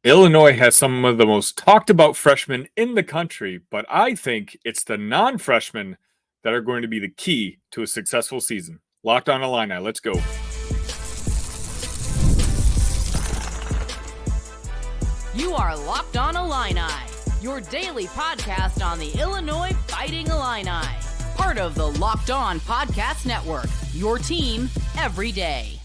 Illinois has some of the most talked about freshmen in the country, but I think it's the non-freshmen that are going to be the key to a successful season. Locked On Illini, let's go. You are Locked On Illini, your daily podcast on the Illinois Fighting Illini. Part of the Locked On Podcast Network, your team every day.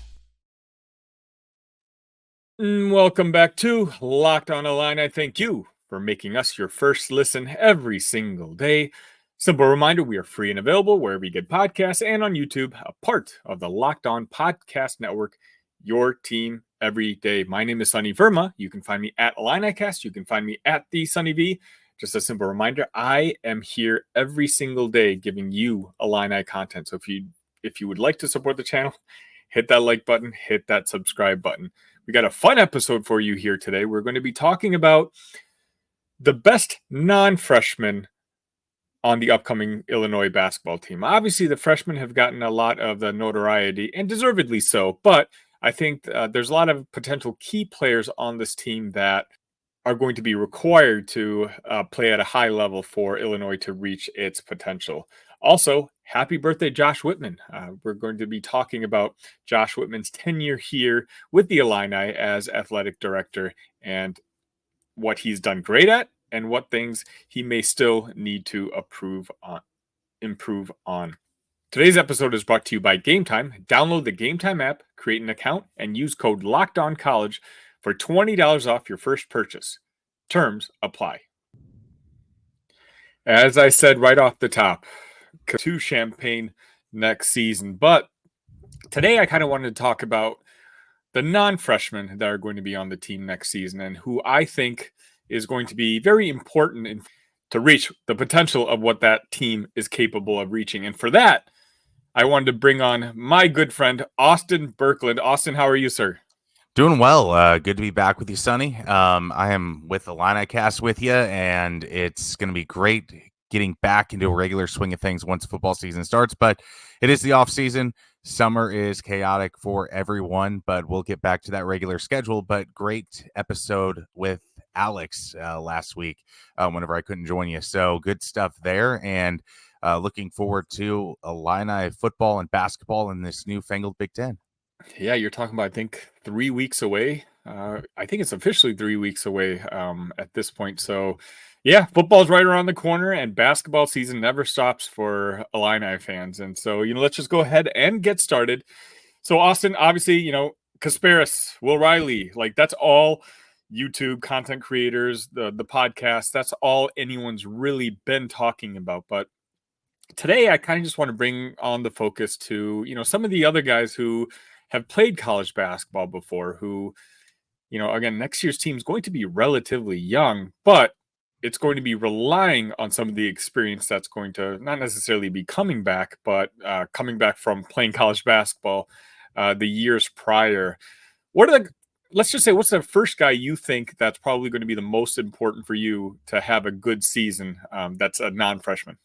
Welcome back to Locked On Illini. Thank you for making us your first listen every single day. Simple reminder, we are free and available wherever you get podcasts and on YouTube, a part of the Locked On Podcast Network, your team every day. My name is Sonny Verma. You can find me at IlliniCast. You can find me at the Sonny V. Just a simple reminder, I am here every single day giving you Illini content. So if you would like to support the channel, hit that like button, hit that subscribe button. We got a fun episode for you here today. We're going to be talking about the best non-freshmen on the upcoming Illinois basketball team. Obviously, the freshmen have gotten a lot of the notoriety, and deservedly so, but I think there's a lot of potential key players on this team that are going to be required to play at a high level for Illinois to reach its potential. Also, happy birthday, Josh Whitman. We're going to be talking about Josh Whitman's tenure here with the Illini as athletic director and what he's done great at and what things he may still need to improve on. Today's episode is brought to you by Game Time. Download the Game Time app, create an account, and use code LOCKEDONCollege for $20 off your first purchase. Terms apply. As I said right off the top, to Champaign next season. But today I kind of wanted to talk about the non-freshmen that are going to be on the team next season and who I think is going to be very important to reach the potential of what that team is capable of reaching. And for that, I wanted to bring on my good friend, Austin Burklund. Austin, how are you, sir? Doing well. Good to be back with you, Sonny. I am with IlliniCast with you, and it's going to be great getting back into a regular swing of things once football season starts. But it is the off season. Summer is chaotic for everyone, but we'll get back to that regular schedule. But great episode with Alex last week whenever I couldn't join you. So good stuff there, and looking forward to Illini football and basketball in this newfangled Big Ten. Yeah, you're talking about, I think, 3 weeks away. I think it's officially 3 weeks away at this point. So, yeah, football's right around the corner, and basketball season never stops for Illini fans. And so, let's just go ahead and get started. So, Austin, obviously, Kasparis, Will Riley, like that's all YouTube content creators, the podcast, that's all anyone's really been talking about. But today, I kind of just want to bring on the focus to, some of the other guys who have played college basketball before, who, again, next year's team is going to be relatively young, but it's going to be relying on some of the experience that's going to not necessarily be coming back, but coming back from playing college basketball the years prior. Let's just say, what's the first guy you think that's probably going to be the most important for you to have a good season that's a non-freshman?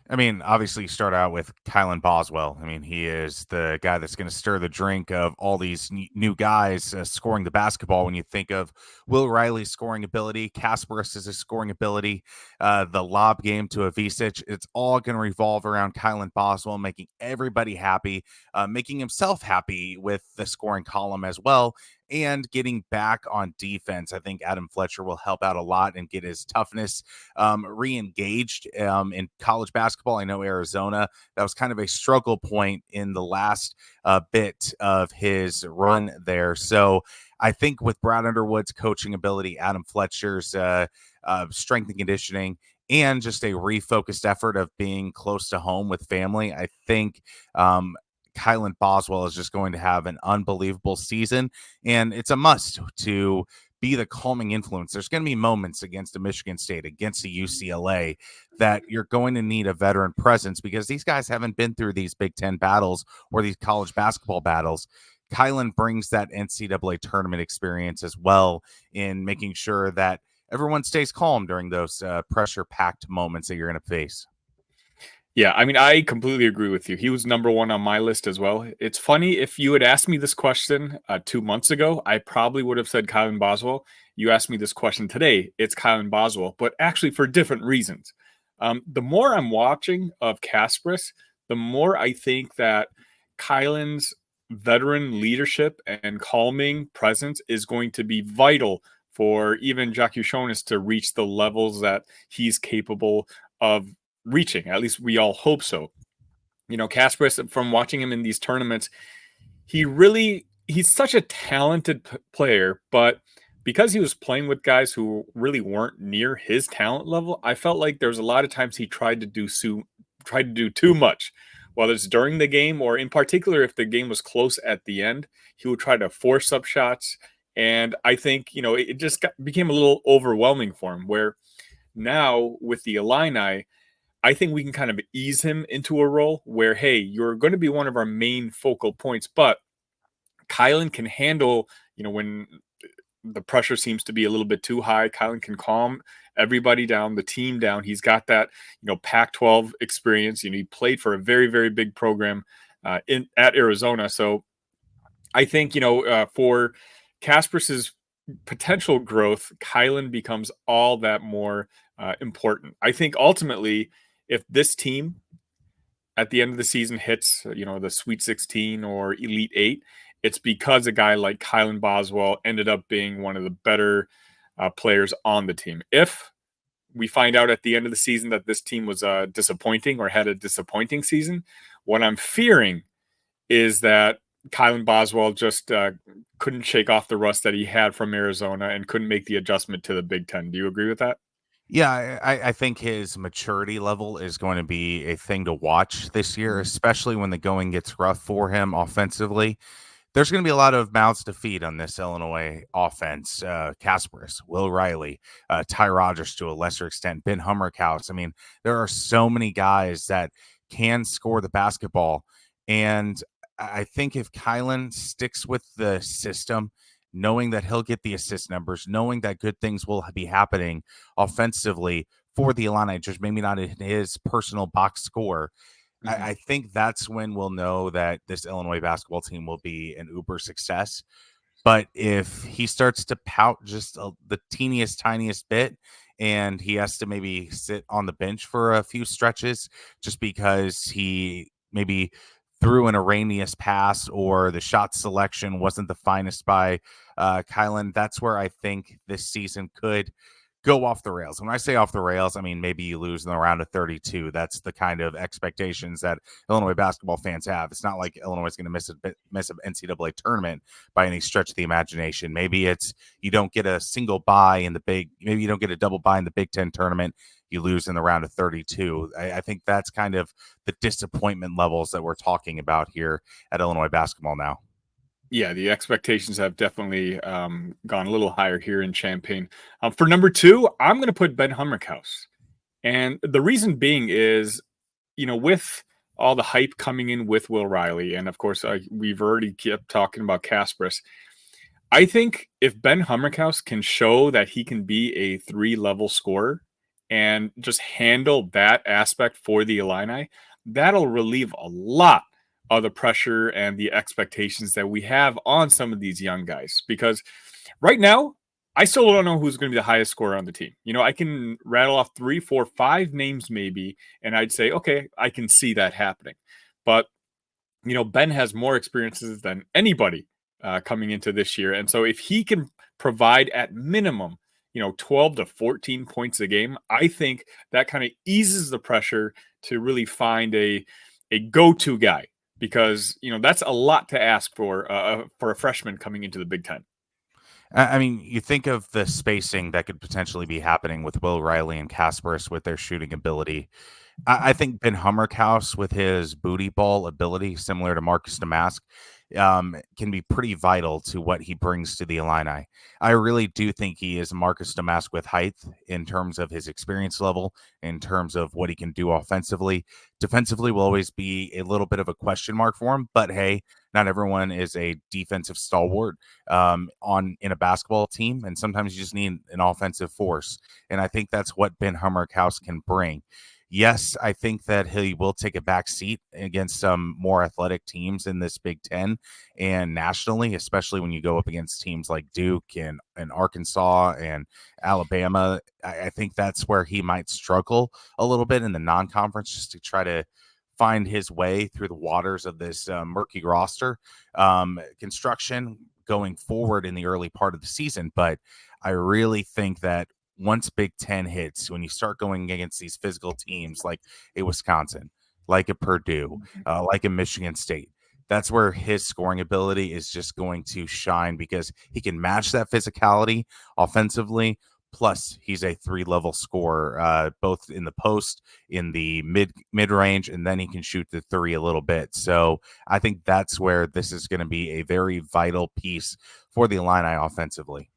I mean, obviously, you start out with Kylin Boswell. I mean, he is the guy that's going to stir the drink of all these new guys scoring the basketball. When you think of Will Riley's scoring ability, Kasparis' scoring ability, the lob game to Avicic, it's all going to revolve around Kylin Boswell, making everybody happy, making himself happy with the scoring column as well, and getting back on defense. I think Adam Fletcher will help out a lot and get his toughness re-engaged in college basketball. I know Arizona, that was kind of a struggle point in the last bit of his run there. So I think with Brad Underwood's coaching ability, Adam Fletcher's strength and conditioning, and just a refocused effort of being close to home with family, I think Kylin Boswell is just going to have an unbelievable season, and it's a must to be the calming influence. There's going to be moments against a Michigan State, against a UCLA, that you're going to need a veteran presence because these guys haven't been through these Big Ten battles or these college basketball battles. Kylin brings that NCAA tournament experience as well in making sure that everyone stays calm during those pressure-packed moments that you're going to face. Yeah, I mean, I completely agree with you. He was number one on my list as well. It's funny, if you had asked me this question 2 months ago, I probably would have said Kylin Boswell. You asked me this question today, it's Kylin Boswell, but actually for different reasons. The more I'm watching of Kasparis, the more I think that Kylan's veteran leadership and calming presence is going to be vital for even Jacques Jonas to reach the levels that he's capable of reaching. At least we all hope so. You know, Kasparis, from watching him in these tournaments, he's such a talented player, but because he was playing with guys who really weren't near his talent level, I felt like there was a lot of times he tried to do too much, whether it's during the game or in particular if the game was close at the end, he would try to force up shots. And I think, it just became a little overwhelming for him. Where now with the Illini, I think we can kind of ease him into a role where, hey, you're going to be one of our main focal points, but Kylin can handle, when the pressure seems to be a little bit too high. Kylin can calm everybody down, the team down. He's got that, Pac-12 experience. He played for a very, very big program at Arizona. So I think, for Kasparis's potential growth, Kylin becomes all that more important. I think ultimately, if this team at the end of the season hits, the Sweet 16 or Elite 8, it's because a guy like Kylin Boswell ended up being one of the better players on the team. If we find out at the end of the season that this team was disappointing or had a disappointing season, what I'm fearing is that Kylin Boswell just couldn't shake off the rust that he had from Arizona and couldn't make the adjustment to the Big Ten. Do you agree with that? Yeah, I think his maturity level is going to be a thing to watch this year, especially when the going gets rough for him offensively. There's going to be a lot of mouths to feed on this Illinois offense. Kasparis, Will Riley, Ty Rodgers to a lesser extent, Ben Humrichous. I mean, there are so many guys that can score the basketball. And I think if Kylin sticks with the system, knowing that he'll get the assist numbers, knowing that good things will be happening offensively for the Illini, just maybe not in his personal box score, I think that's when we'll know that this Illinois basketball team will be an uber success. But if he starts to pout just the teeniest, tiniest bit, and he has to maybe sit on the bench for a few stretches just because he maybe threw an erroneous pass or the shot selection wasn't the finest by Kylin, that's where I think this season could go off the rails. When I say off the rails, I mean maybe you lose in the round of 32. That's the kind of expectations that Illinois basketball fans have. It's not like Illinois is going to miss an NCAA tournament by any stretch of the imagination. Maybe it's you don't get a single bye in the maybe you don't get a double bye in the Big Ten tournament. You lose in the round of 32. I think that's kind of the disappointment levels that we're talking about here at Illinois basketball now. Yeah, the expectations have definitely gone a little higher here in Champaign. For number two, I'm going to put Ben Hummerhouse. And the reason being is, with all the hype coming in with Will Riley, and of course, we've already kept talking about Kasparis. I think if Ben Hummerhouse can show that he can be a 3-level scorer and just handle that aspect for the Illini, that'll relieve a lot of the pressure and the expectations that we have on some of these young guys. Because right now, I still don't know who's going to be the highest scorer on the team. I can rattle off 3, 4, 5 names maybe, and I'd say, okay, I can see that happening. But, Ben has more experiences than anybody coming into this year. And so if he can provide at minimum, 12 to 14 points a game, I think that kind of eases the pressure to really find a go-to guy. Because that's a lot to ask for a freshman coming into the Big Ten. I mean, you think of the spacing that could potentially be happening with Will Riley and Kasparis with their shooting ability. I think Ben Hummerhouse with his booty ball ability, similar to Marcus Damask, can be pretty vital to what he brings to the Illini. I really do think he is Marcus Damask with height in terms of his experience level, in terms of what he can do offensively. Defensively will always be a little bit of a question mark for him, but hey, not everyone is a defensive stalwart in a basketball team, and sometimes you just need an offensive force. And I think that's what Ben Hummerhouse can bring. Yes, I think that he will take a back seat against some more athletic teams in this Big Ten and nationally, especially when you go up against teams like Duke and Arkansas and Alabama. I think that's where he might struggle a little bit in the non-conference, just to try to find his way through the waters of this murky roster construction going forward in the early part of the season. But I really think that once Big Ten hits, when you start going against these physical teams like a Wisconsin, like a Purdue, like a Michigan State, that's where his scoring ability is just going to shine, because he can match that physicality offensively. Plus, he's a 3-level scorer, both in the post, in the mid range, and then he can shoot the three a little bit. So I think that's where this is going to be a very vital piece for the Illini offensively.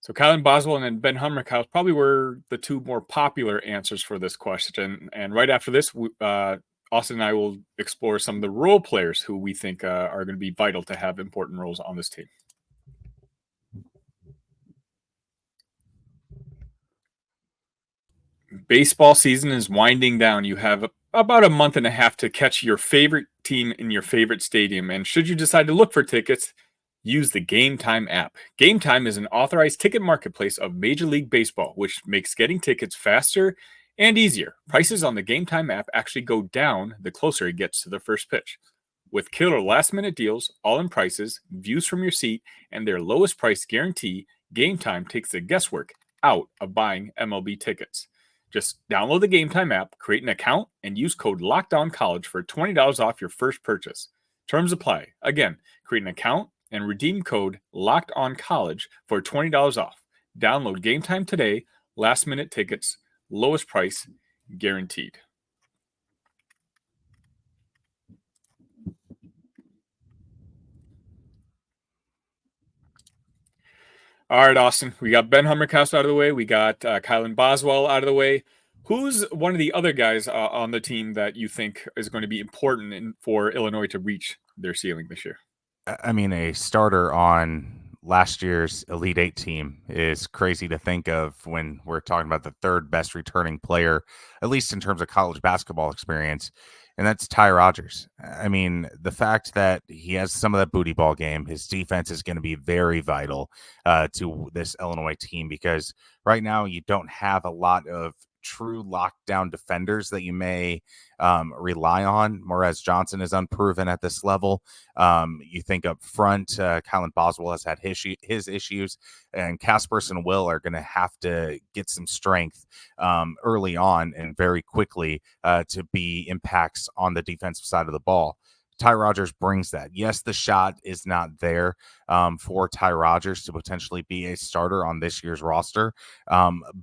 So Kylin Boswell and then Ben Humrichous probably were the two more popular answers for this question. And right after this, Austin and I will explore some of the role players who we think are going to be vital to have important roles on this team. Baseball season is winding down. You have about a month and a half to catch your favorite team in your favorite stadium. And should you decide to look for tickets, use the Game Time app. Game Time is an authorized ticket marketplace of Major League Baseball, which makes getting tickets faster and easier. Prices on the Game Time app actually go down the closer it gets to the first pitch. With killer last-minute deals, all-in prices, views from your seat, and their lowest price guarantee, Game Time takes the guesswork out of buying MLB tickets. Just download the Game Time app, create an account, and use code LOCKEDONCollege for $20 off your first purchase. Terms apply. Again, create an account and redeem code LOCKEDONCollege for $20 off. Download Game Time today. Last-minute tickets, lowest price, guaranteed. All right, Austin, we got Ben Humrichous out of the way. We got Kylan Boswell out of the way. Who's one of the other guys on the team that you think is going to be important for Illinois to reach their ceiling this year? I mean, a starter on last year's Elite Eight team is crazy to think of when we're talking about the third best returning player, at least in terms of college basketball experience, and that's Ty Rodgers. I mean, the fact that he has some of that booty ball game, his defense is going to be very vital to this Illinois team, because right now you don't have a lot of true lockdown defenders that you may rely on. Morez Johnson is unproven at this level. You think up front, Kylin Boswell has had his issues, and Kasperson and Will are going to have to get some strength early on and very quickly to be impacts on the defensive side of the ball. Ty Rodgers brings that. Yes, the shot is not there for Ty Rodgers to potentially be a starter on this year's roster,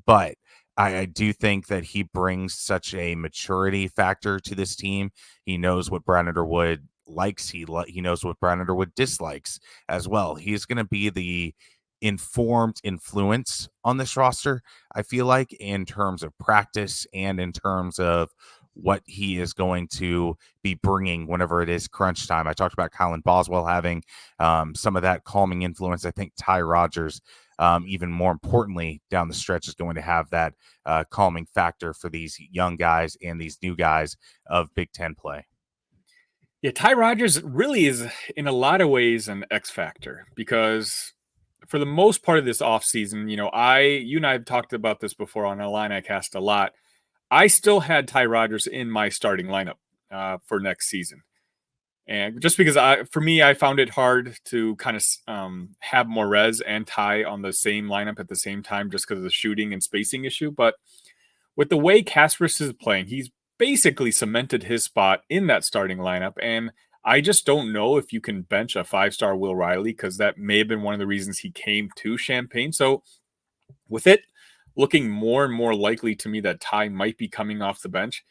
but I do think that he brings such a maturity factor to this team. He knows what Brad Underwood likes. He knows what Brad Underwood dislikes as well. He's going to be the informed influence on this roster, I feel like, in terms of practice and in terms of what he is going to be bringing whenever it is crunch time. I talked about Kylin Boswell having some of that calming influence. I think Ty Rodgers, even more importantly, down the stretch, is going to have that calming factor for these young guys and these new guys of Big Ten play. Yeah, Ty Rodgers really is in a lot of ways an X factor, because for the most part of this offseason, you and I have talked about this before on Illini Cast a lot. I still had Ty Rodgers in my starting lineup for next season. And just because for me, I found it hard to kind of have Morez and Ty on the same lineup at the same time, just because of the shooting and spacing issue. But with the way Kasperson is playing, he's basically cemented his spot in that starting lineup. And I just don't know if you can bench a 5-star Will Riley, because that may have been one of the reasons he came to Champaign. So with it looking more and more likely to me that Ty might be coming off the bench,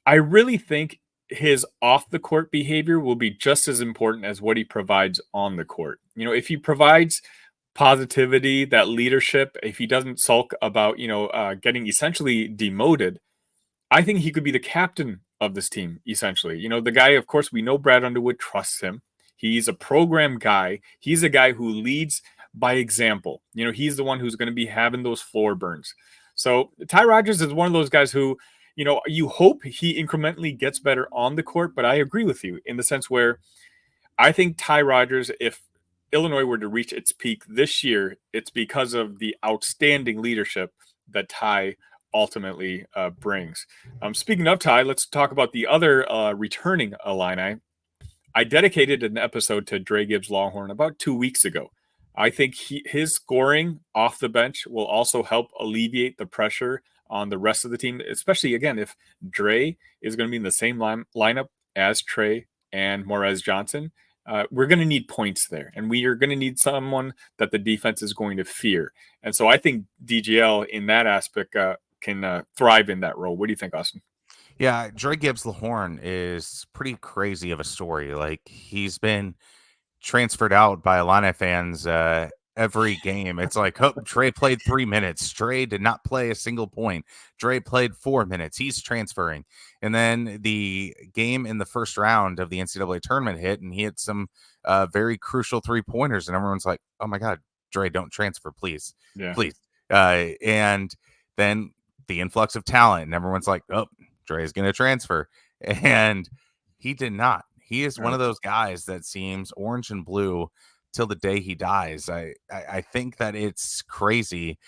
I really think his off the court behavior will be just as important as what he provides on the court. If he provides positivity, that leadership, if he doesn't sulk about, getting essentially demoted, I think he could be the captain of this team, essentially. The guy, of course, we know Brad Underwood trusts him. He's a program guy. He's a guy who leads by example. He's the one who's going to be having those floor burns. So Ty Rodgers is one of those guys who, you hope he incrementally gets better on the court, but I agree with you in the sense where I think Ty Rodgers, if Illinois were to reach its peak this year, it's because of the outstanding leadership that Ty ultimately brings. Speaking of Ty, let's talk about the other returning Illini. I dedicated an episode to Dre Gibbs Longhorn about 2 weeks ago. I think his scoring off the bench will also help alleviate the pressure on the rest of the team, especially, again, if Dre is going to be in the same lineup as Trey and Morez Johnson. We're going to need points there, and we are going to need someone that the defense is going to fear. And so I think DGL in that aspect can thrive in that role. What do you think, Austin? Yeah, Dre Gibbs Lahorn is pretty crazy of a story. Like, he's been transferred out by Illini fans every game. It's like, oh, Dre played 3 minutes. Dre did not play a single point. Dre played 4 minutes. He's transferring. And then the game in the first round of the NCAA tournament hit, and he hit some very crucial 3-pointers. And everyone's like, oh my God, Dre, don't transfer, please. Yeah. Please. And then the influx of talent, and everyone's like, oh, Dre's going to transfer. And he did not. He is one of those guys that seems orange and blue till the day he dies. I think that it's crazy,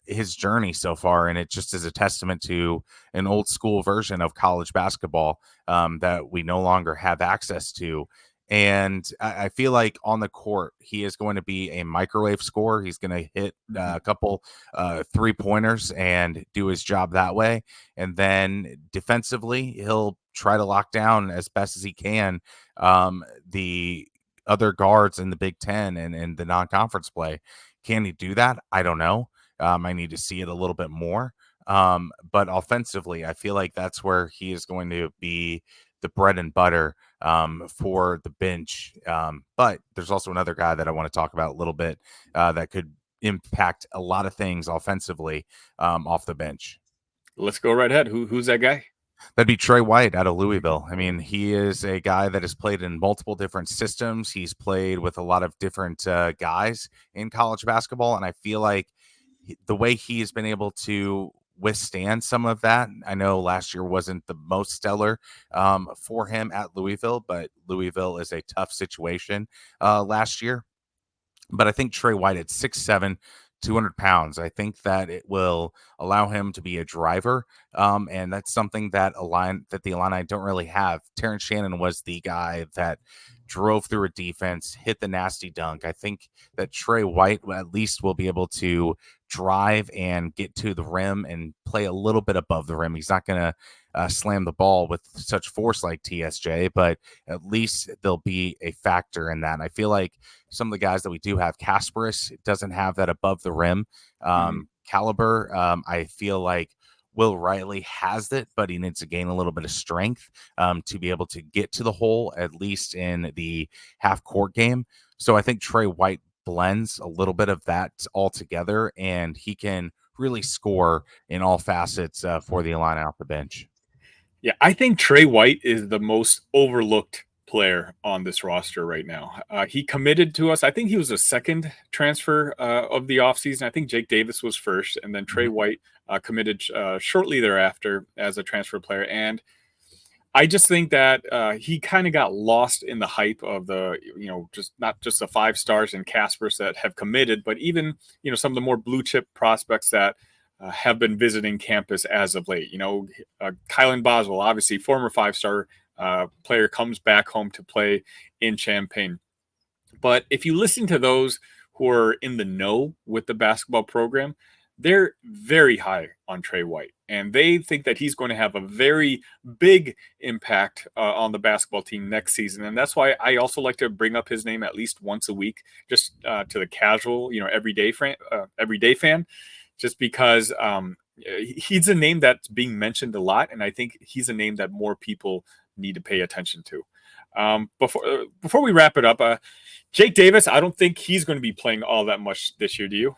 his journey so far, and it just is a testament to an old school version of college basketball that we no longer have access to. And I feel like on the court, he is going to be a microwave scorer. He's going to hit a couple 3-pointers and do his job that way. And then defensively, he'll try to lock down as best as he can the other guards in the Big Ten and the non-conference play. Can he do that? I don't know. I need to see it a little bit more. But offensively, I feel like that's where he is going to be the bread and butter for the bench. But there's also another guy that I want to talk about a little bit that could impact a lot of things offensively off the bench. Let's go right ahead. Who's that guy? That'd be Trey White out of Louisville. I mean, he is a guy that has played in multiple different systems. He's played with a lot of different guys in college basketball. And I feel like the way he has been able to withstand some of that. I know last year wasn't the most stellar for him at Louisville, but Louisville is a tough situation last year. But I think Trey White at 6'7", 200 pounds, I think that it will allow him to be a driver. And that's something that the Illini don't really have. Terrence Shannon was the guy that drove through a defense, hit the nasty dunk. I think that Trey White at least will be able to drive and get to the rim and play a little bit above the rim. He's not going to slam the ball with such force like TSJ, but at least there'll be a factor in that. And I feel like some of the guys that we do have, Kasparis doesn't have that above the rim caliber. I feel like Will Riley has it, but he needs to gain a little bit of strength to be able to get to the hole, at least in the half court game. So I think Trey White blends a little bit of that all together, and he can really score in all facets for the Illini off the bench. Yeah, I think Trey White is the most overlooked player on this roster right now. He committed to us. I think he was a second transfer of the offseason. I think Jake Davis was first, and then Trey White committed shortly thereafter as a transfer player. And I just think that he kind of got lost in the hype of the, just not just the 5 stars and Caspers that have committed, but even, some of the more blue chip prospects that have been visiting campus as of late. Kylin Boswell, obviously former 5-star player, comes back home to play in Champaign. But if you listen to those who are in the know with the basketball program, they're very high on Trey White, and they think that he's going to have a very big impact on the basketball team next season. And that's why I also like to bring up his name at least once a week, just to the casual, everyday fan, just because he's a name that's being mentioned a lot, and I think he's a name that more people need to pay attention to. Before we wrap it up, Jake Davis, I don't think he's going to be playing all that much this year. Do you?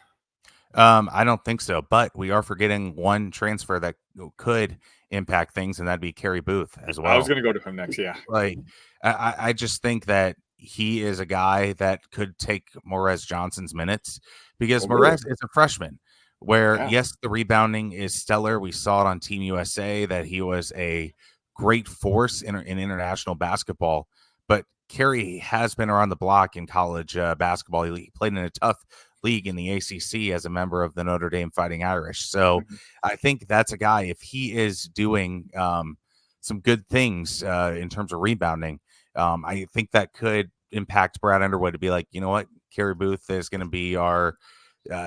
I don't think so, but we are forgetting one transfer that could impact things, and that'd be Kerry Booth as well. I was going to go to him next. Yeah. Like, I just think that he is a guy that could take Morez Johnson's minutes because Morez is a freshman. where, Yeah. yes, the rebounding is stellar. We saw it on Team USA that he was a great force in international basketball, but Carey has been around the block in college basketball. He played in a tough league in the ACC as a member of the Notre Dame Fighting Irish. So Mhm. I think that's a guy, if he is doing some good things in terms of rebounding, I think that could impact Brad Underwood to be like, you know what, Carey Booth is going to be our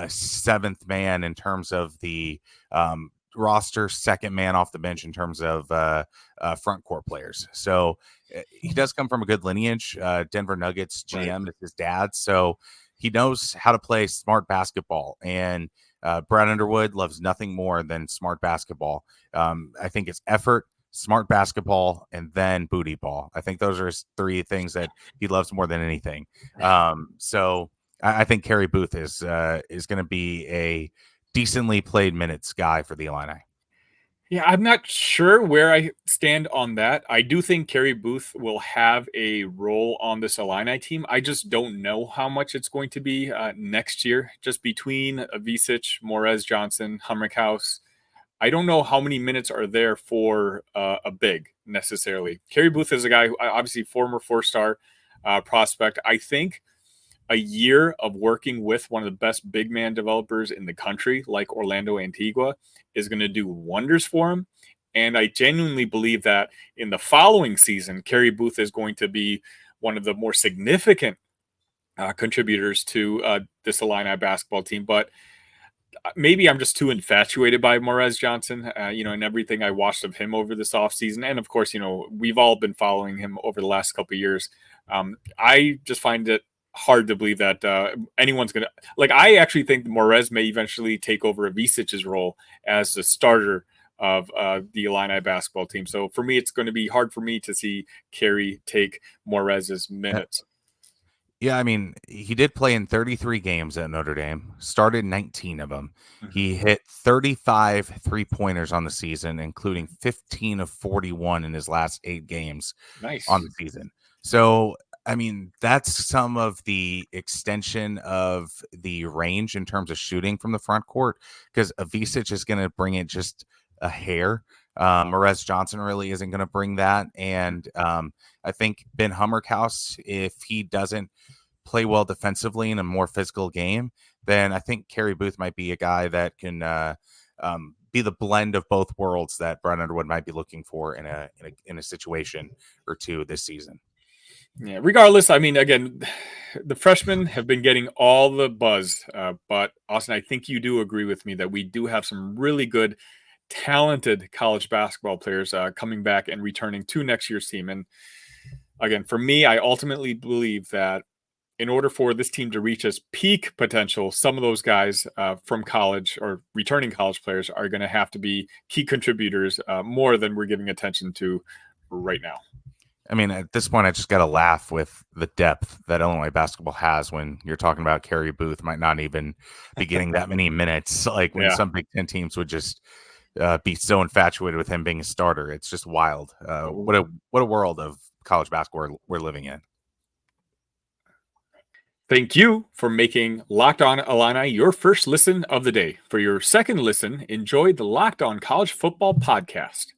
seventh man in terms of the roster, second man off the bench in terms of front court players. So he does come from a good lineage. Denver Nuggets GM is his dad, so he knows how to play smart basketball. And Brad Underwood loves nothing more than smart basketball. I think it's effort, smart basketball, and then booty ball. I think those are his three things that he loves more than anything. So I think Carey Booth is going to be a decently played minutes guy for the Illini. Yeah, I'm not sure where I stand on that. I do think Carey Booth will have a role on this Illini team. I just don't know how much it's going to be next year, just between Avicic, Morez Johnson, Humrichous. I don't know how many minutes are there for a big necessarily. Carey Booth is a guy who obviously former four-star prospect. I think a year of working with one of the best big man developers in the country, like Orlando Antigua, is going to do wonders for him. And I genuinely believe that in the following season, Carey Booth is going to be one of the more significant contributors to this Illini basketball team. But maybe I'm just too infatuated by Morez Johnson, and everything I watched of him over this offseason. And of course, we've all been following him over the last couple of years. I just find it hard to believe that anyone's going to I actually think Morez may eventually take over Avicic's role as the starter of the Illini basketball team. So for me, it's going to be hard for me to see Carey take Morez's minutes. Yeah, I mean, he did play in 33 games at Notre Dame, started 19 of them. Mm-hmm. He hit 35 three-pointers on the season, including 15 of 41 in his last 8 games on the season. So, I mean, that's some of the extension of the range in terms of shooting from the front court, because Avicic is going to bring it just a hair. Morez Johnson really isn't going to bring that. And I think Ben Hummerhouse, if he doesn't play well defensively in a more physical game, then I think Carey Booth might be a guy that can be the blend of both worlds that Brad Underwood might be looking for in a situation or two this season. Yeah, regardless, I mean, again, the freshmen have been getting all the buzz, but Austin, I think you do agree with me that we do have some really good, talented college basketball players coming back and returning to next year's team. And again, for me, I ultimately believe that in order for this team to reach its peak potential, some of those guys from college or returning college players are going to have to be key contributors more than we're giving attention to right now. I mean, at this point, I just got to laugh with the depth that Illinois basketball has when you're talking about Carey Booth might not even be getting that many minutes. Like when some Big Ten teams would just be so infatuated with him being a starter. It's just wild. What a world of college basketball we're living in. Thank you for making Locked On Illini your first listen of the day. For your second listen, enjoy the Locked On College Football Podcast.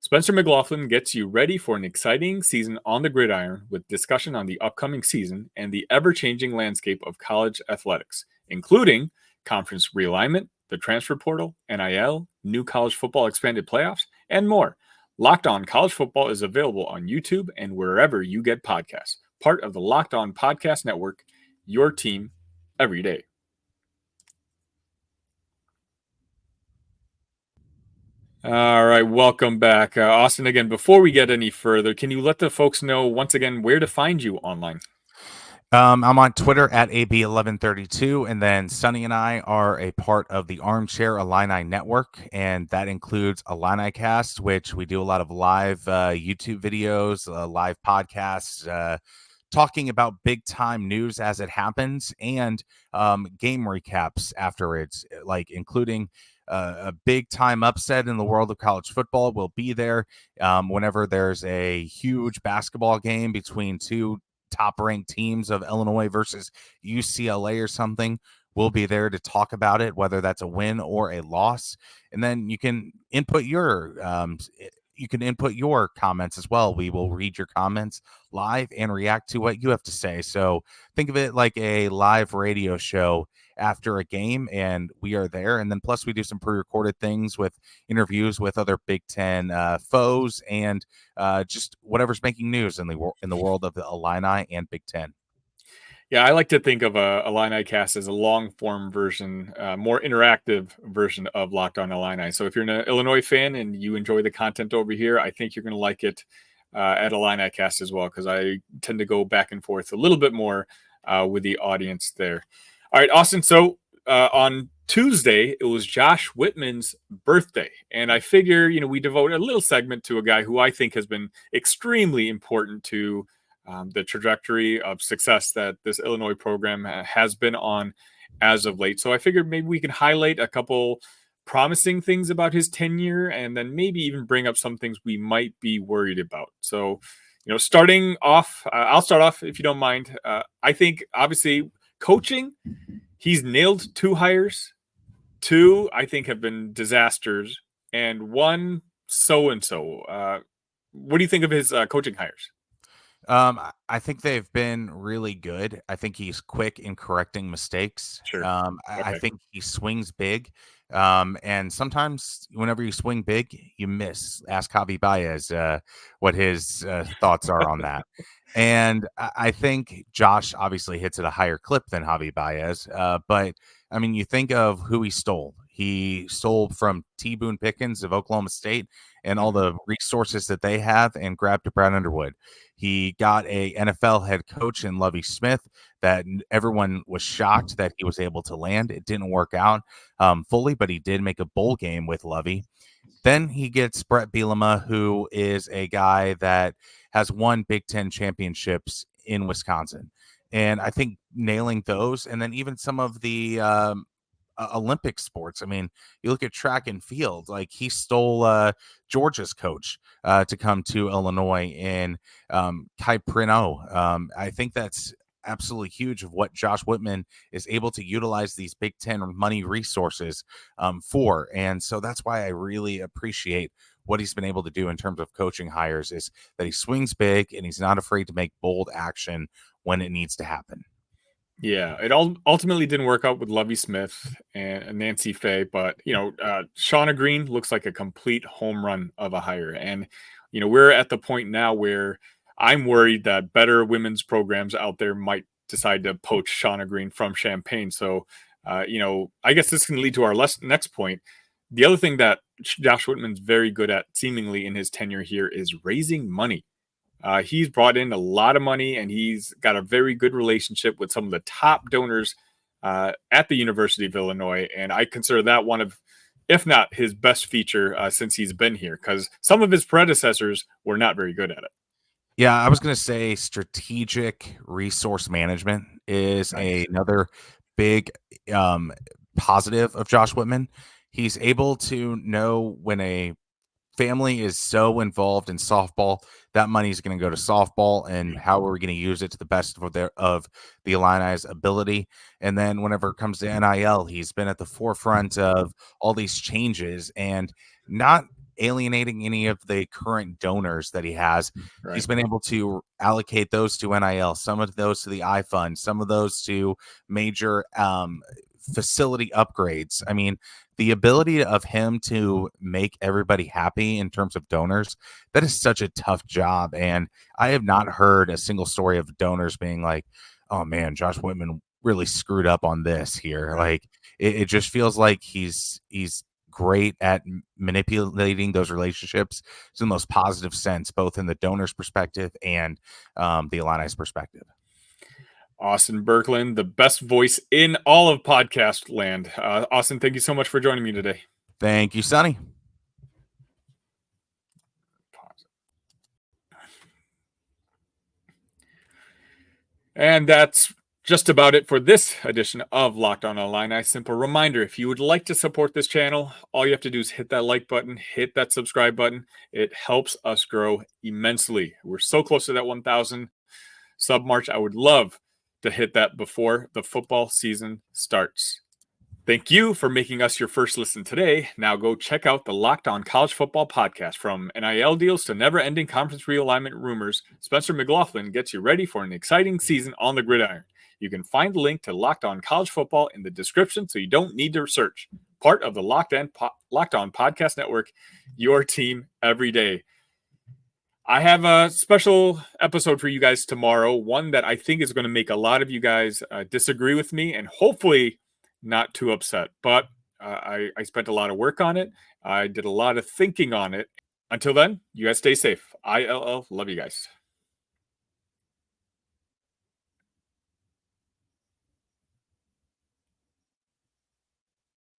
Spencer McLaughlin gets you ready for an exciting season on the gridiron with discussion on the upcoming season and the ever-changing landscape of college athletics, including conference realignment, the transfer portal, NIL, new college football expanded playoffs, and more. Locked On College Football is available on YouTube and wherever you get podcasts. Part of the Locked On Podcast Network, your team every day. All right, welcome back. Austin, again, before we get any further, can you let the folks know once again where to find you online? I'm on Twitter at AB1132, and then Sonny and I are a part of the Armchair Illini Network, and that includes Illini Cast, which we do a lot of live YouTube videos, live podcasts, talking about big-time news as it happens, and game recaps afterwards, like including a big-time upset in the world of college football. Will be there whenever there's a huge basketball game between two top-ranked teams of Illinois versus UCLA or something. We'll be there to talk about it, whether that's a win or a loss. And then you can input your comments as well. We will read your comments live and react to what you have to say. So think of it like a live radio show after a game, and we are there. And then plus we do some pre-recorded things with interviews with other Big Ten foes and just whatever's making news in the world of the Illini and Big Ten. Yeah, I like to think of a Illini cast as a long-form version, more interactive version of Locked On Illini. So if you're an Illinois fan and you enjoy the content over here, I think you're going to like it at Illini cast as well, because I tend to go back and forth a little bit more with the audience there. All right, Austin. So on Tuesday, it was Josh Whitman's birthday. And I figure, we devote a little segment to a guy who I think has been extremely important to the trajectory of success that this Illinois program has been on as of late. So I figured maybe we can highlight a couple promising things about his tenure and then maybe even bring up some things we might be worried about. So, starting off, I'll start off if you don't mind. I think obviously coaching, he's nailed 2 hires. 2, I think, have been disasters, and 1 so-and-so. What do you think of his coaching hires? I think they've been really good. I think he's quick in correcting mistakes. Sure. I think he swings big. And sometimes whenever you swing big, you miss. Ask Javi Baez what his thoughts are on that. And I think Josh obviously hits at a higher clip than Javi Baez. But I mean, you think of who he stole. He stole from T. Boone Pickens of Oklahoma State and all the resources that they have and grabbed Brad Underwood. He got a NFL head coach in Lovie Smith that everyone was shocked that he was able to land. It didn't work out fully, but he did make a bowl game with Lovie. Then he gets Brett Bielema, who is a guy that has won Big Ten championships in Wisconsin. And I think nailing those, and then even some of the Olympic sports. I mean, you look at track and field, like he stole Georgia's coach to come to Illinois in Kai Prino. I think that's absolutely huge of what Josh Whitman is able to utilize these Big Ten money resources for. And so that's why I really appreciate what he's been able to do in terms of coaching hires, is that he swings big and he's not afraid to make bold action when it needs to happen. Yeah, it all ultimately didn't work out with Lovie Smith and Nancy Faye, but Shauna Green looks like a complete home run of a hire. And we're at the point now where I'm worried that better women's programs out there might decide to poach Shauna Green from Champaign. So, I guess this can lead to our next point. The other thing that Josh Whitman's very good at, seemingly in his tenure here, is raising money. He's brought in a lot of money, and he's got a very good relationship with some of the top donors at the University of Illinois. And I consider that one of, if not his best feature since he's been here, because some of his predecessors were not very good at it. Yeah, I was going to say strategic resource management is another big positive of Josh Whitman. He's able to know when a family is so involved in softball, that money is going to go to softball, and how are we going to use it to the best of the Illini's ability. And then whenever it comes to NIL, he's been at the forefront of all these changes and not alienating any of the current donors that he has. Right. He's been able to allocate those to NIL, some of those to the iFund, some of those to major facility upgrades. I mean, the ability of him to make everybody happy in terms of donors, that is such a tough job. And I have not heard a single story of donors being like, oh man, Josh Whitman really screwed up on this here. Like it just feels like he's great at manipulating those relationships in the most positive sense, both in the donor's perspective and the Illini's perspective. Austin Burklund, the best voice in all of podcast land. Austin, thank you so much for joining me today. Thank you, Sonny. And that's just about it for this edition of Locked On Illini. Simple reminder, if you would like to support this channel, all you have to do is hit that like button, hit that subscribe button. It helps us grow immensely. We're so close to that 1,000 sub march. I would love to hit that before the football season starts. Thank you for making us your first listen today. Now go check out the Locked On College Football podcast. From NIL deals to never-ending conference realignment rumors, Spencer McLaughlin gets you ready for an exciting season on the gridiron. You can find the link to Locked On College Football in the description, so you don't need to search. Part of the Locked On Podcast Network, your team every day. I have a special episode for you guys tomorrow, one that I think is going to make a lot of you guys disagree with me, and hopefully not too upset. But I spent a lot of work on it. I did a lot of thinking on it. Until then, you guys stay safe. ILL. Love you guys.